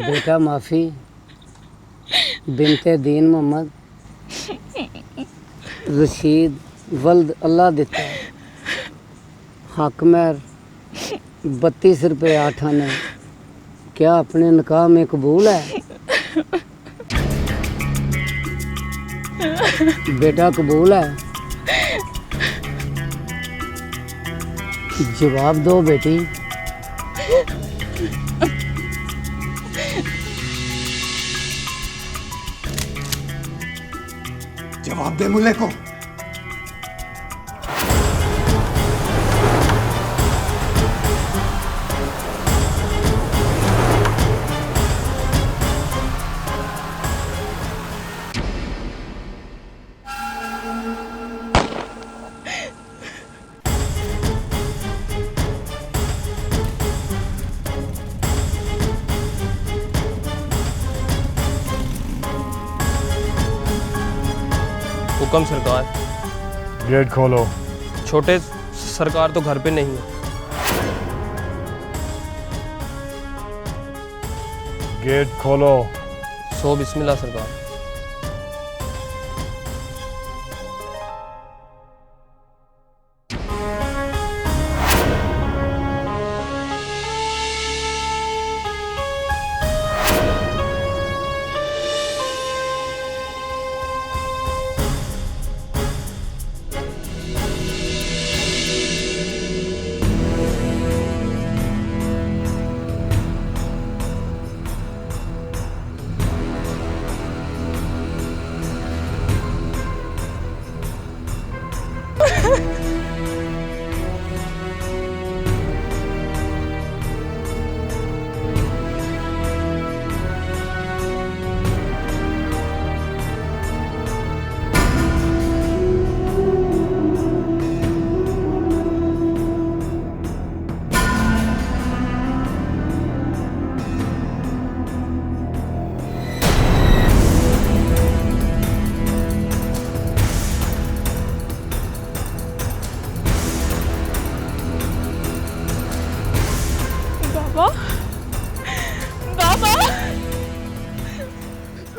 बेटा माफ़ी बिनते दीन मोहम्मद रशीद वल्द अल्लाह देता हक महर 32 रुपये 8 आने क्या अपने निकाह में कबूल है? बेटा कबूल है? जवाब दो बेटी। जवाब दे मुल्ले को। हुक्म सरकार। गेट खोलो। छोटे सरकार तो घर पे नहीं है। गेट खोलो। सो बिस्मिल्लाह सरकार।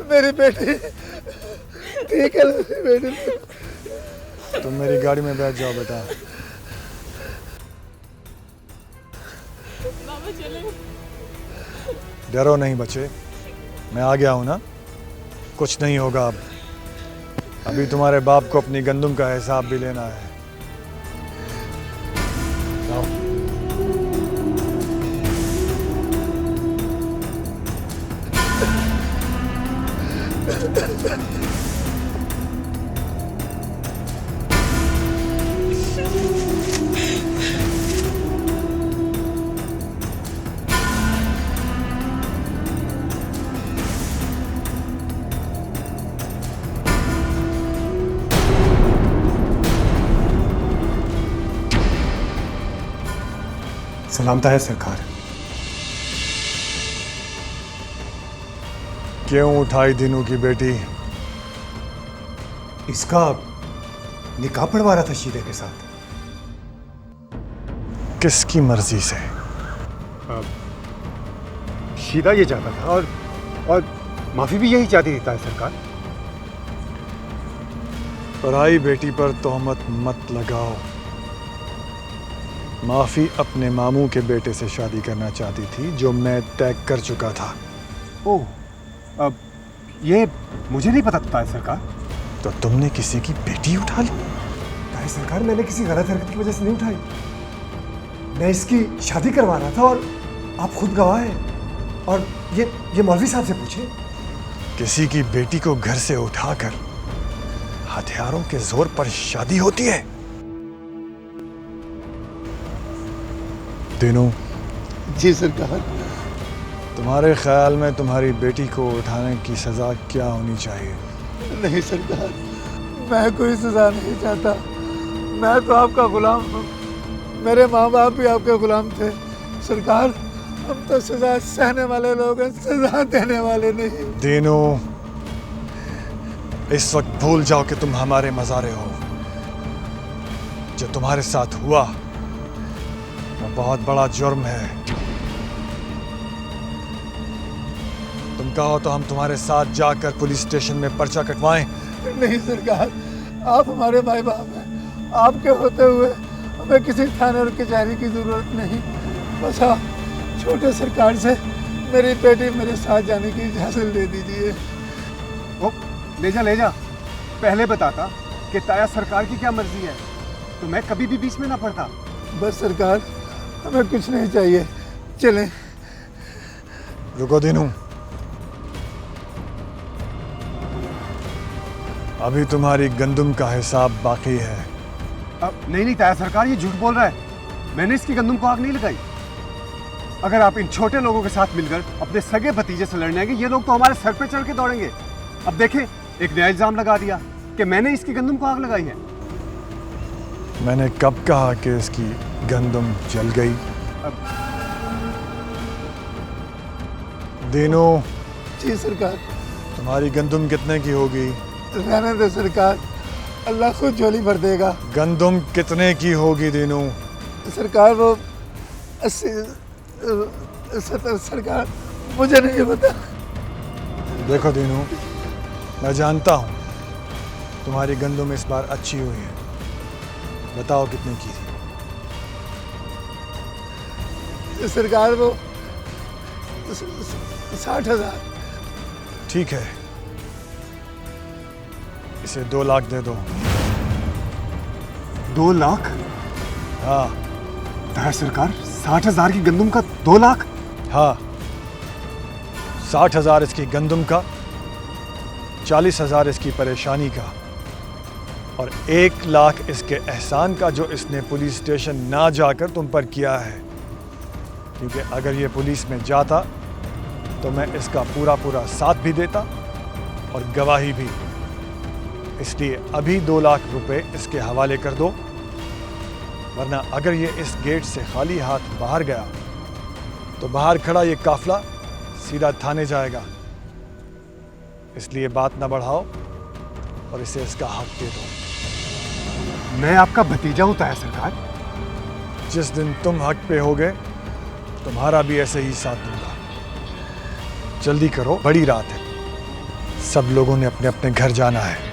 मेरी बेटी ठीक है। मेरी बेटी तुम मेरी गाड़ी में बैठ जाओ बेटा। डरो नहीं बच्चे, मैं आ गया हूं ना, कुछ नहीं होगा। अब अभी तुम्हारे बाप को अपनी गंदुम का हिसाब भी लेना है। आओ। सलामता है सरकार। क्यों उठाई दीनू की बेटी? इसका निकाह पढ़वा रहा था शीदे के साथ। किसकी मर्जी से? शीदा ये चाहता था और माफी भी यही चाहती थी सरकार। पराई बेटी पर तोहमत मत लगाओ। माफी अपने मामू के बेटे से शादी करना चाहती थी, जो मैं तय कर चुका था। ओह, अब ये मुझे नहीं पता था सरकार। तो तुमने किसी की बेटी उठा ली? नहीं सरकार, मैंने किसी गलत हरकत की वजह से नहीं उठाई। मैं इसकी शादी करवा रहा था और आप खुद गवाह हैं। और ये मौलवी साहब से पूछे। किसी की बेटी को घर से उठाकर हथियारों के जोर पर शादी होती है? दिनों। जी सरकार। तुम्हारे ख्याल में तुम्हारी बेटी को उठाने की सजा क्या होनी चाहिए? नहीं सरकार, मैं कोई सजा नहीं चाहता। मैं तो आपका गुलाम हूँ। मेरे माँ बाप भी आपके गुलाम थे सरकार। हम तो सजा सहने वाले लोग हैं, सजा देने वाले नहीं। दिनू, इस वक्त भूल जाओ कि तुम हमारे मज़ारे हो। जो तुम्हारे साथ हुआ वो बहुत बड़ा जुर्म है। तुम कहो तो हम तुम्हारे साथ जाकर पुलिस स्टेशन में पर्चा कटवाएं। नहीं सरकार, आप हमारे भाई बाप हैं। आपके होते हुए हमें किसी थाने और कचहरी की ज़रूरत नहीं। बस आप छोटे सरकार से मेरी बेटी मेरे साथ जाने की इजाज़त दे दीजिए। ओ, ले जा। पहले बताता कि ताया सरकार की क्या मर्जी है तो मैं कभी भी बीच में ना पड़ता। बस सरकार, हमें कुछ नहीं चाहिए, चलें। रुको दीनू, अभी तुम्हारी गंदुम का हिसाब बाकी है। अब नहीं ताया सरकार, ये झूठ बोल रहा है। मैंने इसकी गंदुम को आग नहीं लगाई। अगर आप इन छोटे लोगों के साथ मिलकर अपने सगे भतीजे से लड़ने आएंगे, ये लोग तो हमारे सर पे चढ़ के दौड़ेंगे। अब देखें, एक नया इल्जाम लगा दिया कि मैंने इसकी गंदुम को आग लगाई है। मैंने कब कहा कि इसकी गंदुम जल गई? दीनू, जी सरकार। तुम्हारी गंदुम कितने की होगी? रहने दो सरकार, अल्लाह खुद झोली भर देगा। गंदुम कितने की होगी दीनू? सरकार वो 80-70 सरकार, मुझे नहीं पता। देखो दीनू, मैं जानता हूँ तुम्हारी गंदुम इस बार अच्छी हुई है। बताओ कितने की थी? सरकार वो 60,000। ठीक है, इसे 2 लाख दे दो। 2 लाख? हाँ। ताया सरकार, 60,000 की गंदुम का 2 लाख? हाँ, 60,000 इसकी गंदुम का, 40,000 इसकी परेशानी का और 1 लाख इसके एहसान का जो इसने पुलिस स्टेशन ना जाकर तुम पर किया है। क्योंकि अगर ये पुलिस में जाता तो मैं इसका पूरा साथ भी देता और गवाही भी। इसलिए अभी 2 लाख रुपए इसके हवाले कर दो, वरना अगर ये इस गेट से खाली हाथ बाहर गया तो बाहर खड़ा ये काफिला सीधा थाने जाएगा। इसलिए बात ना बढ़ाओ और इसे इसका हक दे दो। मैं आपका भतीजा हूं ताया सरकार। जिस दिन तुम हक पे होगे तुम्हारा भी ऐसे ही साथ दूंगा। जल्दी करो, बड़ी रात है, सब लोगों ने अपने अपने घर जाना है।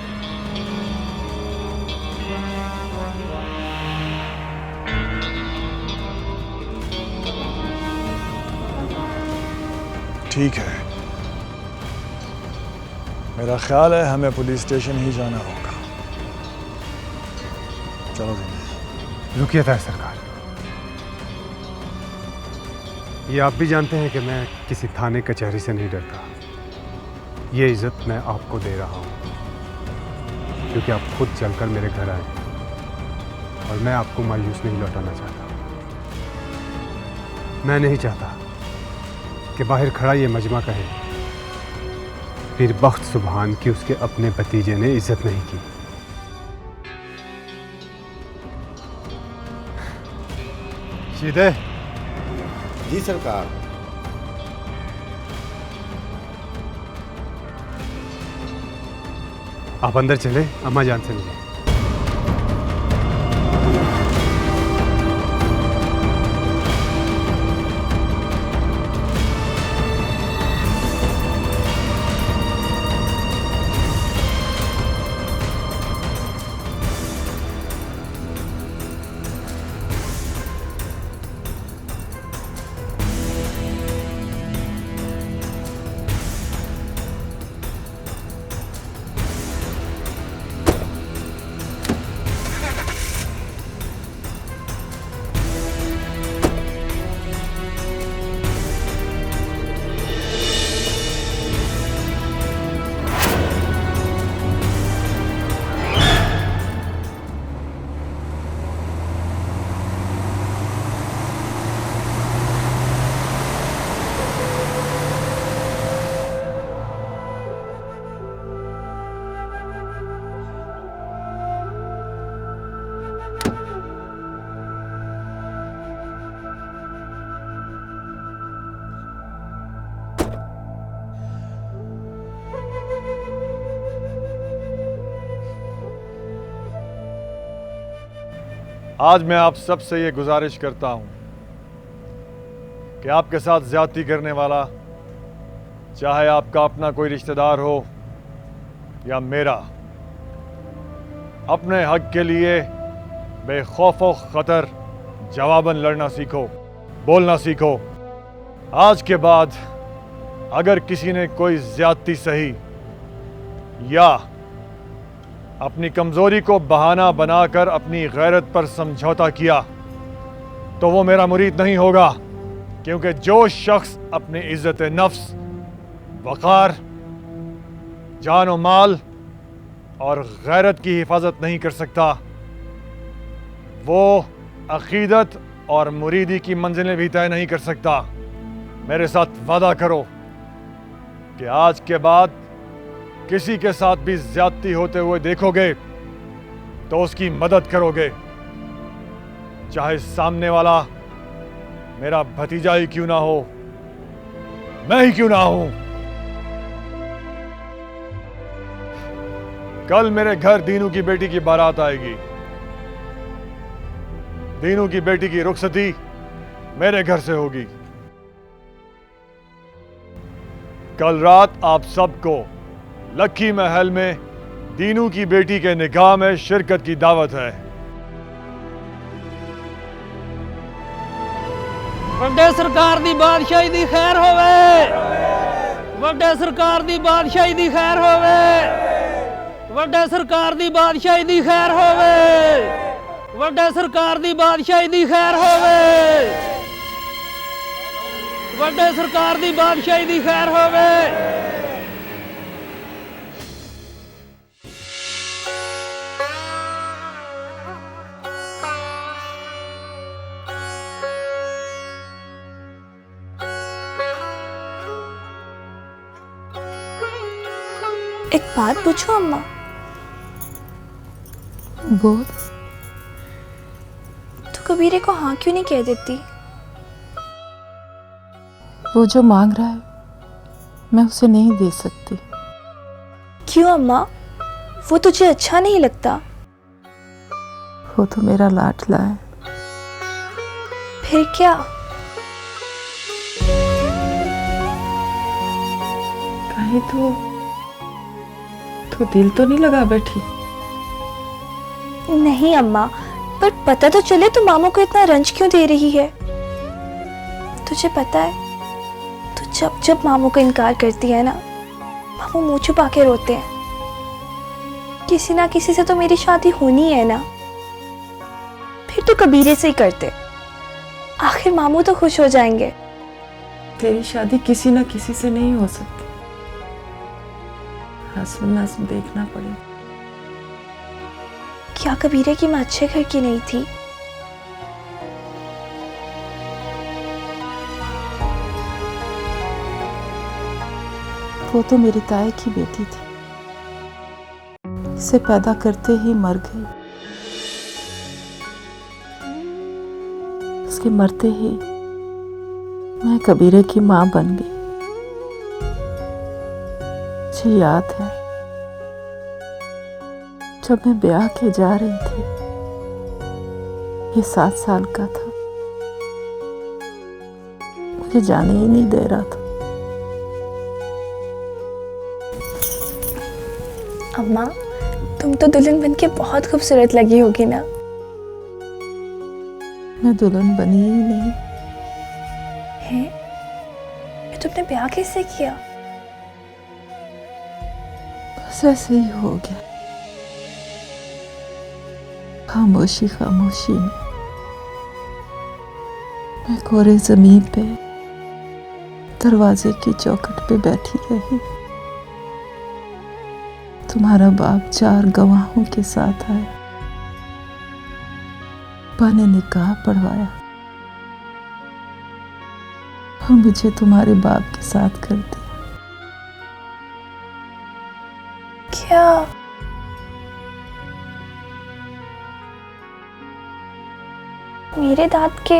ठीक है, मेरा ख्याल है हमें पुलिस स्टेशन ही जाना होगा। चलो जी। रुकिए ताया सरकार, ये आप भी जानते हैं कि मैं किसी थाने कचहरी से नहीं डरता। ये इज्जत मैं आपको दे रहा हूँ क्योंकि आप खुद चलकर मेरे घर आए और मैं आपको मायूस नहीं लौटाना चाहता। मैं नहीं चाहता कि बाहर खड़ा ये मजमा कहे फिर बख्त सुभान की उसके अपने भतीजे ने इज्जत नहीं की। सीधे जी सरकार। आप अंदर चले, अम्मा जान से मिले। आज मैं आप सबसे ये गुजारिश करता हूं कि आपके साथ ज्यादती करने वाला चाहे आपका अपना कोई रिश्तेदार हो या मेरा, अपने हक के लिए बेखौफ व खतर जवाबन लड़ना सीखो, बोलना सीखो। आज के बाद अगर किसी ने कोई ज्यादती सही या अपनी कमजोरी को बहाना बनाकर अपनी गैरत पर समझौता किया तो वो मेरा मुरीद नहीं होगा, क्योंकि जो शख्स अपनी इज्जत नफ्स, वक़ार, जान और माल और गैरत की हिफाजत नहीं कर सकता, वो अकीदत और मुरीदी की मंजिलें भी तय नहीं कर सकता। मेरे साथ वादा करो कि आज के बाद किसी के साथ भी ज्यादती होते हुए देखोगे तो उसकी मदद करोगे, चाहे सामने वाला मेरा भतीजा ही क्यों ना हो, मैं ही क्यों ना हूं। कल मेरे घर दीनू की बेटी की बारात आएगी। दीनू की बेटी की रुखसती मेरे घर से होगी। कल रात आप सबको लक्की महल में दीनू की बेटी के निकाह में शिरकत की दावत है। ਵੱਡੇ ਸਰਕਾਰ ਦੀ ਬਾਦਸ਼ਾਹੀ ਦੀ ਖੈਰ ਹੋਵੇ। ਵੱਡੇ ਸਰਕਾਰ ਦੀ ਬਾਦਸ਼ਾਹੀ ਦੀ ਖੈਰ ਹੋਵੇ। ਵੱਡੇ ਸਰਕਾਰ ਦੀ ਬਾਦਸ਼ਾਹੀ ਦੀ ਖੈਰ ਹੋਵੇ। ਵੱਡੇ ਸਰਕਾਰ ਦੀ ਬਾਦਸ਼ਾਹੀ ਦੀ ਖੈਰ ਹੋਵੇ। ਵੱਡੇ ਸਰਕਾਰ ਦੀ ਬਾਦਸ਼ਾਹੀ ਦੀ ਖੈਰ ਹੋਵੇ। एक बात पूछो अम्मा। बोल। तो कबीरे को हाँ क्यों नहीं कह देती? वो जो मांग रहा है मैं उसे नहीं दे सकती। क्यों अम्मा? वो तुझे अच्छा नहीं लगता? वो तो मेरा लाडला है। फिर क्या? कहीं तो दिल तो नहीं लगा बैठी? नहीं अम्मा, पर पता तो चले तू मामू को इतना रंज क्यों दे रही है। तुझे पता है, तू जब जब मामू को इनकार करती है ना, मामू मुंह छुपा के रोते हैं। किसी ना किसी से तो मेरी शादी होनी है ना, फिर तो कबीरे से ही करते, आखिर मामू तो खुश हो जाएंगे। तेरी शादी किसी ना किसी से नहीं हो सकती। हस्ब नस्ब देखना पड़े। क्या कबीरे की मां अच्छे घर की नहीं थी? वो तो मेरी ताई की बेटी थी, इसे पैदा करते ही मर गई। उसके मरते ही मैं कबीरे की मां बन गई। मुझे याद है जब मैं ब्याह के जा रही थी, ये 7 साल का था, मुझे जाने ही नहीं दे रहा था। अम्मा, तुम तो दुल्हन बन के बहुत खूबसूरत लगी होगी ना? मैं दुल्हन बनी ही नहीं। है? फिर तुमने ब्याह कैसे किया? बस ऐसे ही हो गया, खामोशी खामोशी में। मैं कोरे जमीन पे दरवाजे की चौखट पे बैठी रही। तुम्हारा बाप 4 गवाहों के साथ आया, अब्बा ने निकाह पढ़वाया और मुझे तुम्हारे बाप के साथ कर दिया। क्या? मेरे दाद के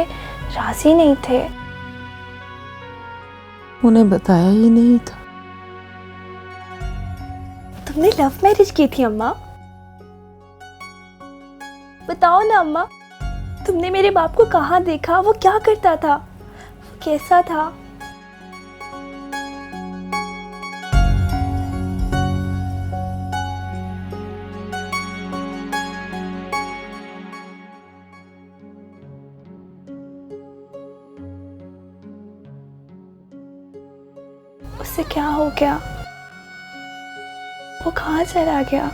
राजी नहीं थे? उन्हें बताया ही नहीं था। तुमने लव मैरिज की थी अम्मा? बताओ ना अम्मा, तुमने मेरे बाप को कहाँ देखा? वो क्या करता था? वो कैसा था? उसे क्या हो गया? वो कहाँ चला गया?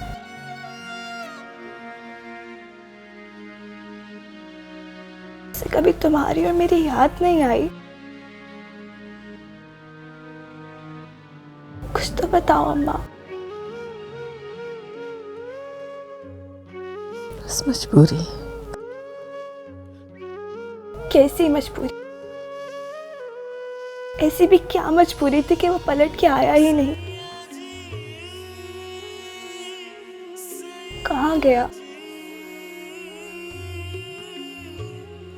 उसे कभी तुम्हारी और मेरी याद नहीं आई? कुछ तो बताओ अम्मा। बस मजबूरी। कैसी मजबूरी? ऐसी भी क्या मजबूरी थी कि वो पलट के आया ही नहीं? कहाँ गया?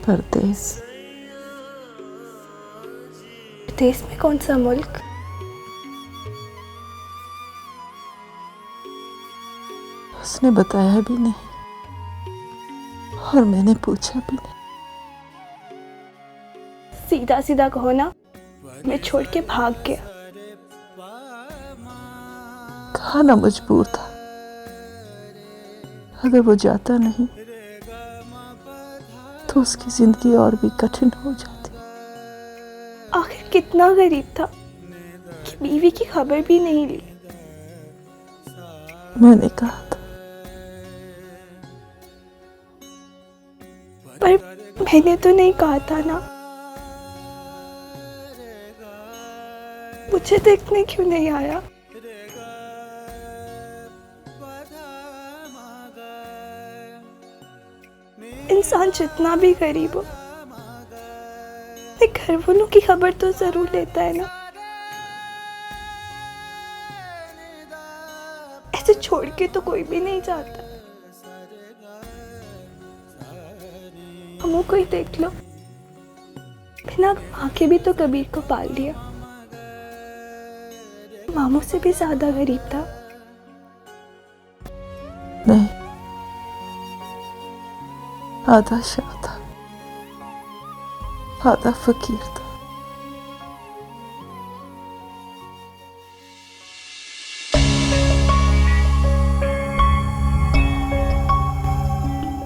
परदेस। देश में कौन सा मुल्क? उसने बताया भी नहीं और मैंने पूछा भी नहीं। सीधा सीधा कहो ना, मैं छोड़ के भाग गया। कहा ना मजबूर था। अगर वो जाता नहीं तो उसकी जिंदगी और भी कठिन हो जाती। आखिर कितना गरीब था कि बीवी की खबर भी नहीं ली। मैंने कहा था, पर मैंने तो नहीं कहा था ना। मुझे देखने क्यों नहीं आया? इंसान जितना भी गरीब हो, घर वालों की खबर तो जरूर लेता है ना। ऐसे छोड़ के तो कोई भी नहीं जाता। हमों को ही देख लो, बिना माँ के भी तो कबीर को पाल लिया। मामू से भी ज्यादा गरीब था। नहीं, आधा शाह था, आधा फकीर था।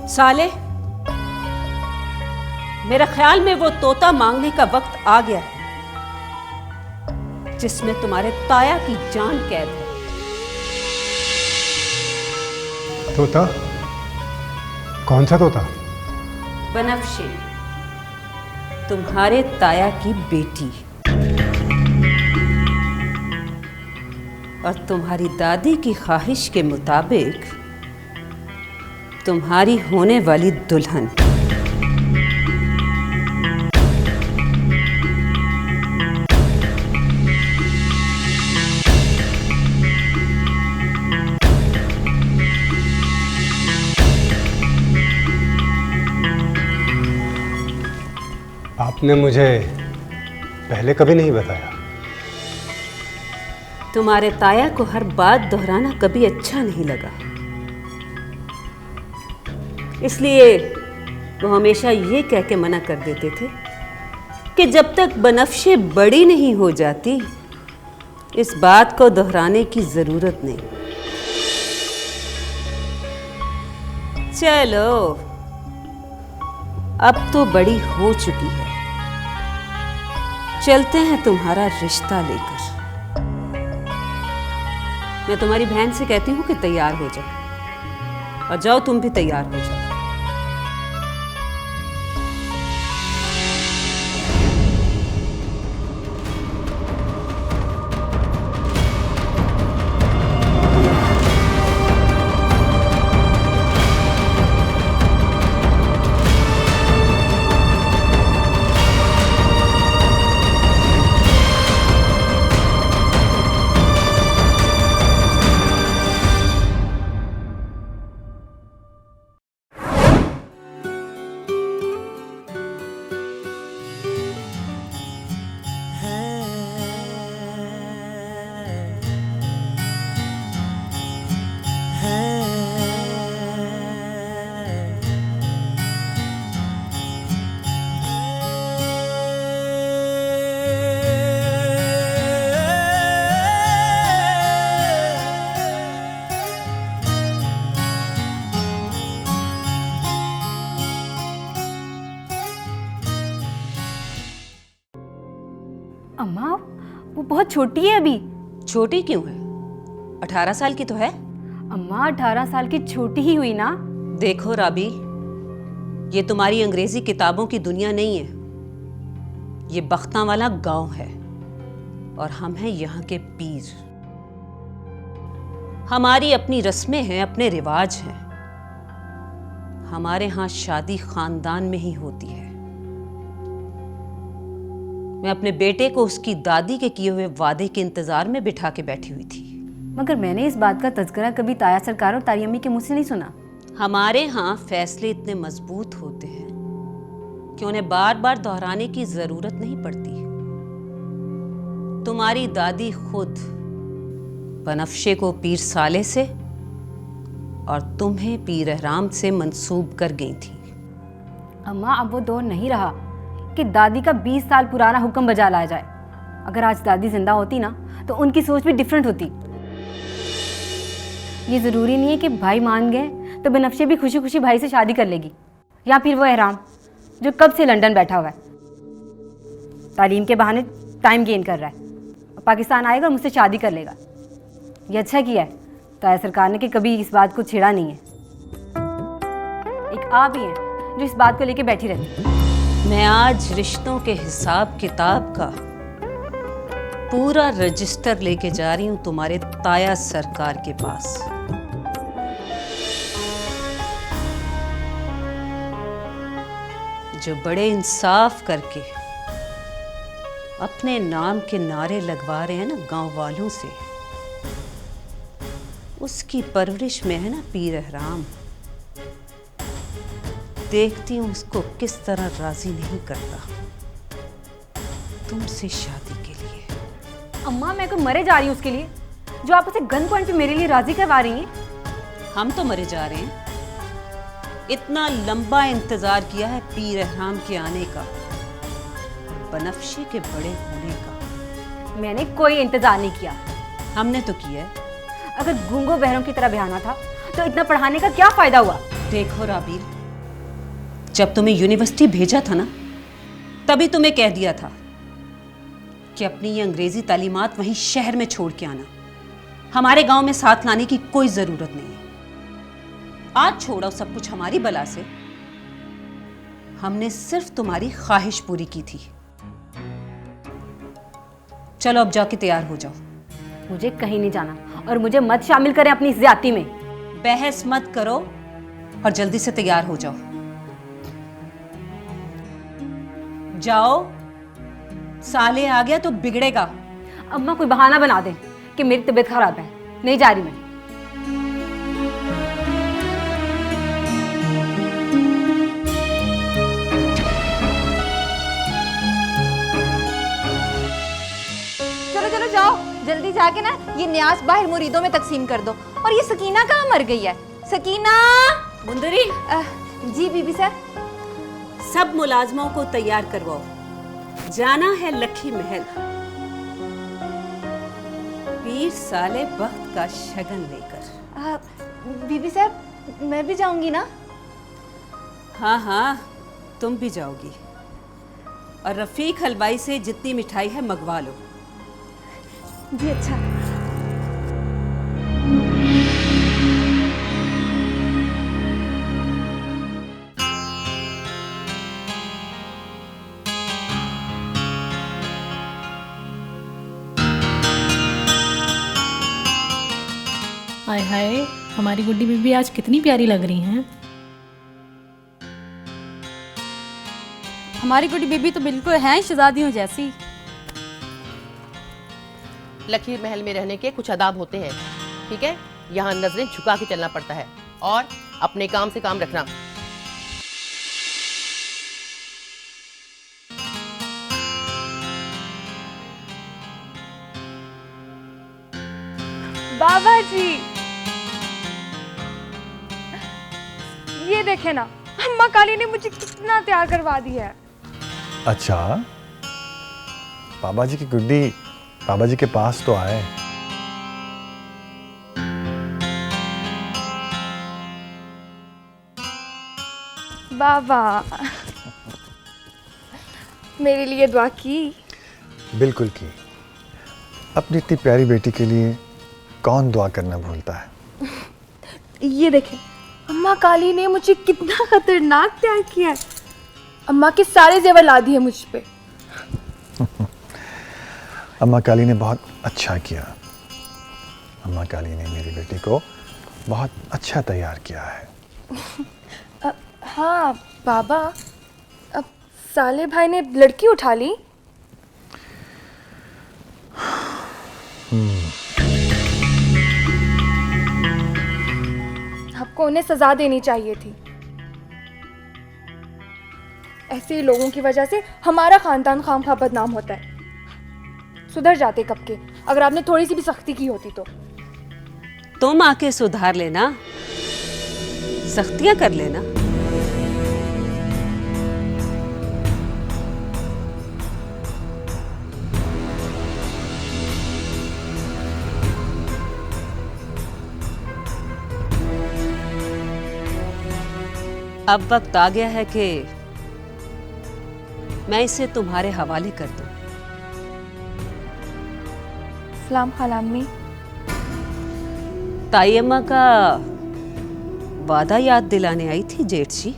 साले, मेरा ख्याल में वो तोता मांगने का वक्त आ गया है जिसमें तुम्हारे ताया की जान कैद है। तोता? कौन सा तोता? बनफ्शे, तुम्हारे ताया की बेटी और तुम्हारी दादी की ख्वाहिश के मुताबिक तुम्हारी होने वाली दुल्हन। आपने मुझे पहले कभी नहीं बताया। तुम्हारे ताया को हर बात दोहराना कभी अच्छा नहीं लगा, इसलिए वो हमेशा ये कह के मना कर देते थे कि जब तक बनफ्शे बड़ी नहीं हो जाती इस बात को दोहराने की जरूरत नहीं। चलो, अब तो बड़ी हो चुकी है, चलते हैं तुम्हारा रिश्ता लेकर। मैं तुम्हारी बहन से कहती हूँ कि तैयार हो जाओ, और जाओ तुम भी तैयार हो जाओ। वो बहुत छोटी है अभी। छोटी क्यों है? 18 साल की तो है। अम्मा 18 साल की छोटी ही हुई ना। देखो राबी, ये तुम्हारी अंग्रेजी किताबों की दुनिया नहीं है। ये बख्तांवाला गांव है और हम हैं यहाँ के पीर। हमारी अपनी रस्में हैं, अपने रिवाज हैं। हमारे यहाँ शादी खानदान में ही होती है। मैं अपने बेटे को उसकी दादी के किए हुए वादे के इंतजार में बिठा के बैठी हुई थी। मगर मैंने इस बात का तज़किरा कभी ताया सरकार और तारी अम्मी के मुंह से नहीं सुना। हमारे यहाँ फैसले इतने मजबूत होते हैं कि उन्हें बार बार दोहराने की जरूरत नहीं पड़ती। तुम्हारी दादी खुद बनफ्शे को पीर साले से और तुम्हें पीर एहराम से मंसूब कर गई थी। अम्मा अब वो दौर नहीं रहा कि दादी का 20 साल पुराना हुक्म बजा लाया जाए। अगर आज दादी जिंदा होती ना तो उनकी सोच भी डिफरेंट होती। ये ज़रूरी नहीं है कि भाई मान गए तो बनफ्शे भी खुशी खुशी भाई से शादी कर लेगी, या फिर वो एहराम जो कब से लंदन बैठा हुआ है, तालीम के बहाने टाइम गेन कर रहा है, पाकिस्तान आएगा मुझसे शादी कर लेगा। ये अच्छा किया है ताया सरकार ने कि कभी इस बात को छेड़ा नहीं है। एक आप ही हैं जो इस बात को लेके बैठी रहती है। मैं आज रिश्तों के हिसाब किताब का पूरा रजिस्टर लेके जा रही हूँ तुम्हारे ताया सरकार के पास। जो बड़े इंसाफ करके अपने नाम के नारे लगवा रहे हैं ना गांव वालों से, उसकी परवरिश में है ना पीर एहराम। देखती हूँ उसको किस तरह राजी नहीं करता तुमसे शादी के लिए। अम्मा मैं कोई मरे जा रही हूँ उसके लिए, जो आप उसे गन पॉइंट पे मेरे लिए राजी करवा रही हैं। हम तो मरे जा रहे हैं। इतना लंबा इंतजार किया है पीर एहराम के आने का, बनफ्शे के बड़े होने का। मैंने कोई इंतजार नहीं किया। हमने तो किया है। अगर गूंगो बहरों की तरह बयाना था तो इतना पढ़ाने का क्या फायदा हुआ? देखो राबील, जब तुम्हें यूनिवर्सिटी भेजा था ना, तभी तुम्हें कह दिया था कि अपनी ये अंग्रेजी तालीमात वहीं शहर में छोड़ के आना। हमारे गांव में साथ लाने की कोई जरूरत नहीं है। आज छोड़ो सब कुछ हमारी बला से। हमने सिर्फ तुम्हारी ख्वाहिश पूरी की थी। चलो अब जाके तैयार हो जाओ। मुझे कहीं नहीं जाना और मुझे मत शामिल करें अपनी इस ज्यादती में। बहस मत करो और जल्दी से तैयार हो जाओ। जाओ, साले आ गया तो बिगड़ेगा। अम्मा कोई बहाना बना दे कि मेरी तबीयत खराब है, नहीं जा रही मैं। चलो चलो जाओ, जल्दी जाके ना ये न्यास बाहर मुरीदों में तकसीम कर दो। और ये सकीना कहाँ मर गई है? सकीना! मुंदरी, जी बीबी सर। सब मुलाजमों को तैयार करवाओ, जाना है लखी महल पीर साले बख्त का शगन लेकर। बीबी सर मैं भी जाऊंगी ना? हाँ हाँ, तुम भी जाओगी। और रफीक हलवाई से जितनी मिठाई है मंगवा लो। जी अच्छा। हाय हाय, हमारी गुड्डी बीबी आज कितनी प्यारी लग रही हैं। हमारी गुड्डी बेबी तो बिल्कुल हैं शहजादियों जैसी। लकीर महल में रहने के कुछ आदाब होते हैं, ठीक है? यहाँ नजरें झुका के चलना पड़ता है और अपने काम से काम रखना। बाबा जी ये देखे ना, अम्मा काली ने मुझे कितना तैयार करवा दिया है। अच्छा, बाबा जी की गुड्डी बाबा जी के पास तो आए। बाबा मेरे लिए दुआ की? बिल्कुल की। अपनी इतनी प्यारी बेटी के लिए कौन दुआ करना भूलता है। ये देखें, अम्मा काली ने मुझे कितना खतरनाक प्यार किया है। अम्मा के सारे जेवर ला दिए मुझ पे। अम्मा काली ने बहुत अच्छा किया। अम्मा काली ने मेरी बेटी को बहुत अच्छा तैयार किया है। हाँ बाबा, अब साले भाई ने लड़की उठा ली। आपको उन्हें सजा देनी चाहिए थी। ऐसे ही लोगों की वजह से हमारा खानदान खामखा बदनाम होता है। सुधर जाते कब के, अगर आपने थोड़ी सी भी सख्ती की होती तो। तुम आके सुधार लेना, सख्तियां कर लेना। अब वक्त आ गया है कि मैं इसे तुम्हारे हवाले कर दूं। सलाम खालाम्मी। ताई अम्मा का वादा याद दिलाने आई थी जेठ जी।